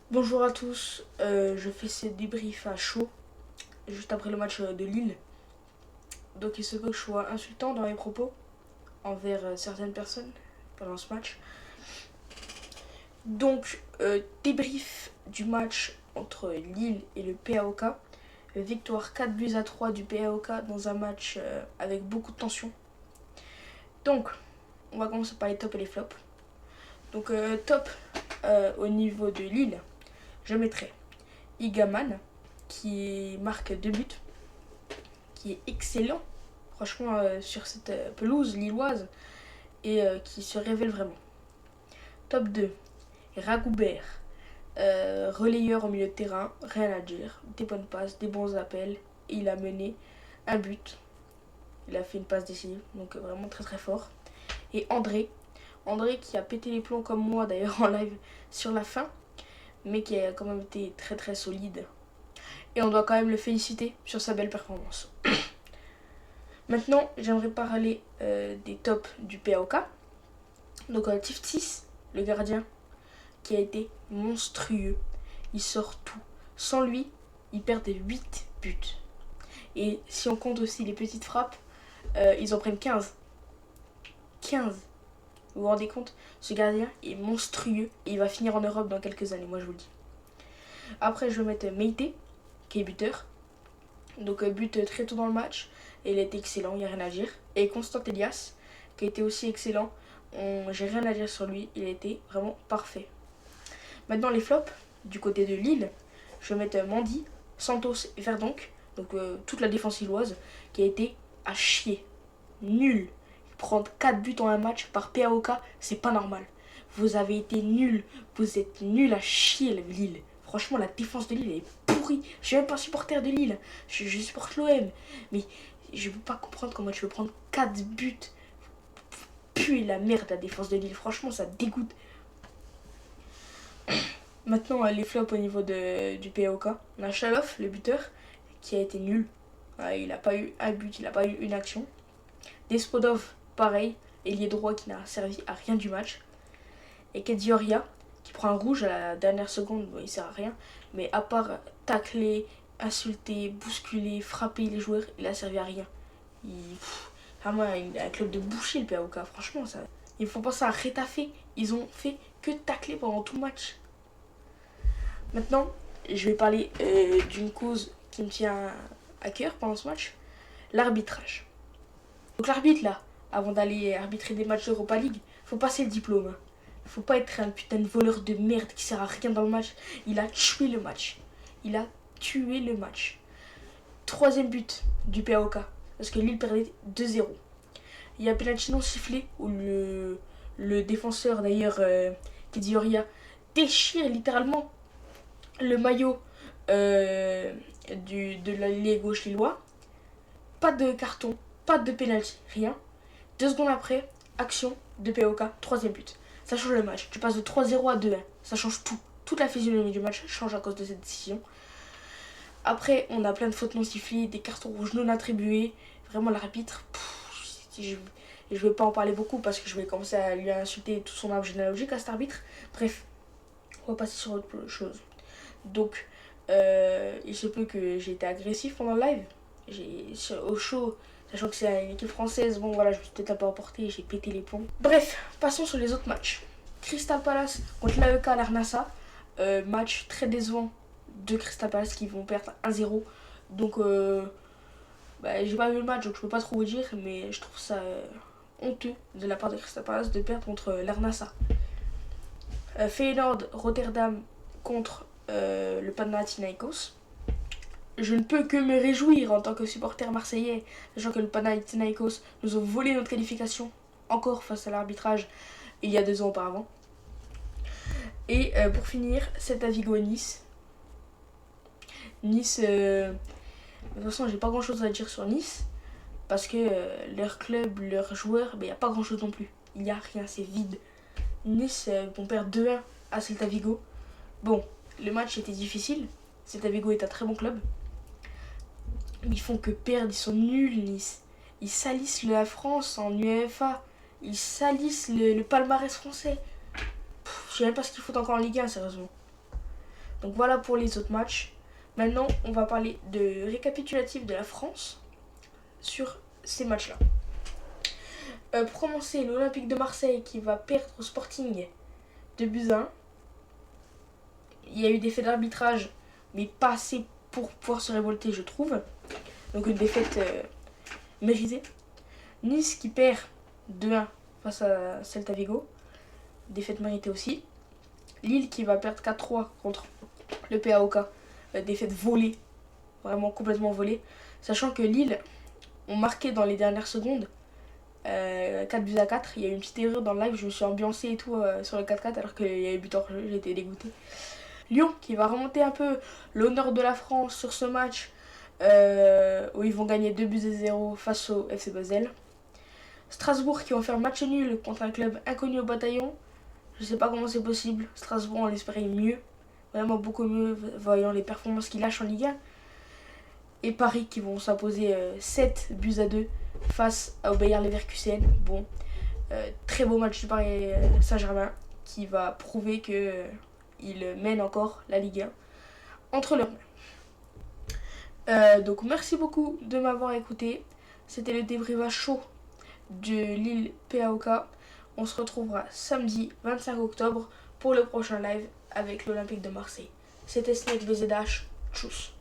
Bonjour à tous, je fais ce débrief à chaud, juste après le match de Lille. Donc il se peut que je sois insultant dans mes propos envers certaines personnes pendant ce match. Donc, débrief du match entre Lille et le PAOK. Victoire 4-3 du PAOK dans un match avec beaucoup de tension. Donc, on va commencer par les tops et les flops. Donc, top au niveau de Lille, je mettrai Igaman qui marque 2 buts, qui est excellent, franchement, sur cette pelouse lilloise et qui se révèle vraiment. Top 2, Ragoubert, relayeur au milieu de terrain, rien à dire, des bonnes passes, des bons appels, et il a mené un but. Il a fait une passe décisive, donc vraiment très très fort. Et André qui a pété les plombs comme moi d'ailleurs en live sur la fin, mais qui a quand même été très très solide. Et on doit quand même le féliciter sur sa belle performance. Maintenant, j'aimerais parler des tops du PAOK. Donc, Tiftis, le gardien, qui a été monstrueux. Il sort tout. Sans lui, il perd 8 buts. Et si on compte aussi les petites frappes, ils en prennent 15. 15. Vous vous rendez compte? Ce gardien est monstrueux et il va finir en Europe dans quelques années, moi je vous le dis. Après, je vais mettre Meite, qui est buteur. Donc, but très tôt dans le match. Et il a été excellent, il n'y a rien à dire. Et Constant Elias, qui a été aussi excellent. J'ai rien à dire sur lui, il a été vraiment parfait. Maintenant, les flops, du côté de Lille, je vais mettre Mandy, Santos et Verdonk. Donc, toute la défense lilloise, qui a été à chier. Nul. Prendre 4 buts en un match par PAOK, c'est pas normal. Vous avez été nuls. Vous êtes nuls à chier, Lille. Franchement, la défense de Lille est pourrie. Je suis même pas supporter de Lille. Je supporte l'OM. Mais je peux pas comprendre comment tu peux prendre 4 buts. Puer la merde, la défense de Lille. Franchement, ça dégoûte. Maintenant, les flops au niveau du PAOK. On a Chaloff, le buteur, qui a été nul. Il n'a pas eu un but, il n'a pas eu une action. Despodov, pareil, ailier droit qui n'a servi à rien du match. Et Kedioria, qui prend un rouge à la dernière seconde, bon, il sert à rien. Mais à part tacler, insulter, bousculer, frapper les joueurs, il a servi à rien. Vraiment un club de boucher, le PAOK, franchement. Ça. Il faut penser à Retafe, ils ont fait que tacler pendant tout le match. Maintenant, je vais parler d'une cause qui me tient à cœur pendant ce match, l'arbitrage. Donc l'arbitre là, avant d'aller arbitrer des matchs d'Europa League, faut passer le diplôme. Faut pas être un putain de voleur de merde qui sert à rien dans le match. Il a tué le match. Il a tué le match. Troisième but du PAOK, parce que Lille perdait 2-0. Il y a penalty non sifflé où le défenseur d'ailleurs, Kedioria, déchire littéralement le maillot de l'allié gauche lillois. Pas de carton, pas de pénalty, rien. 2 secondes après, action de POK, troisième but. Ça change le match. Tu passes de 3-0 à 2-1. Ça change tout. Toute la physionomie du match change à cause de cette décision. Après, on a plein de fautes non sifflées, des cartons rouges non attribués. Vraiment, l'arbitre, je vais pas en parler beaucoup parce que je vais commencer à lui insulter tout son arbre généalogique à cet arbitre. Bref, on va passer sur autre chose. Donc, il se peut que j'ai été agressif pendant le live. Au show, sachant que c'est une équipe française, bon voilà, je me suis peut-être un peu emporté et j'ai pété les plombs. Bref, passons sur les autres matchs. Crystal Palace contre l'AEK Larnassa. Match très décevant de Crystal Palace qui vont perdre 1-0. Donc, j'ai pas vu le match donc je peux pas trop vous dire, mais je trouve ça honteux de la part de Crystal Palace de perdre contre Larnassa. Feyenoord Rotterdam contre le Panathinaikos. Je ne peux que me réjouir en tant que supporter marseillais, sachant que le Panathinaikos nous a volé notre qualification, encore face à l'arbitrage, il y a 2 ans auparavant. Et pour finir, Celta Vigo et Nice. Nice, de toute façon, j'ai pas grand chose à dire sur Nice, parce que leur club, leurs joueurs, il n'y a pas grand chose non plus. Il n'y a rien, c'est vide. Nice vont perdre 2-1 à Celta Vigo. Bon, le match était difficile. Celta Vigo est un très bon club. Ils font que perdre, ils sont nuls, Nice. Ils salissent la France en UEFA. Ils salissent le palmarès français. Je sais même pas ce qu'ils foutent encore en Ligue 1, sérieusement. Donc voilà pour les autres matchs. Maintenant, on va parler de récapitulatif de la France sur ces matchs-là. Pour commencer, l'Olympique de Marseille qui va perdre au Sporting 2-1. Il y a eu des faits d'arbitrage, mais pas assez pour pouvoir se révolter, je trouve. Donc une défaite méritée. Nice qui perd 2-1 face à Celta Vigo. Défaite méritée aussi. Lille qui va perdre 4-3 contre le PAOK. Défaite volée. Vraiment complètement volée. Sachant que Lille ont marqué dans les dernières secondes 4-4. Il y a eu une petite erreur dans le live. Je me suis ambiancé et tout sur le 4-4 alors qu'il y avait but hors jeu. J'étais dégoûté. Lyon qui va remonter un peu l'honneur de la France sur ce match où ils vont gagner 2-0 face au FC Basel. Strasbourg qui vont faire match nul contre un club inconnu au bataillon. Je sais pas comment c'est possible. Strasbourg, on l'espérait mieux. Vraiment beaucoup mieux, voyant les performances qu'ils lâchent en Ligue 1. Et Paris qui vont s'imposer 7-2 face au Bayer Leverkusen. Bon, très beau match du Paris Saint-Germain qui va prouver qu'il mène encore la Ligue 1 entre leurs mains. Donc merci beaucoup de m'avoir écouté. C'était le débriefage chaud de Lille PAOK. On se retrouvera samedi 25 octobre pour le prochain live avec l'Olympique de Marseille. C'était Snake BZH. Tchuss.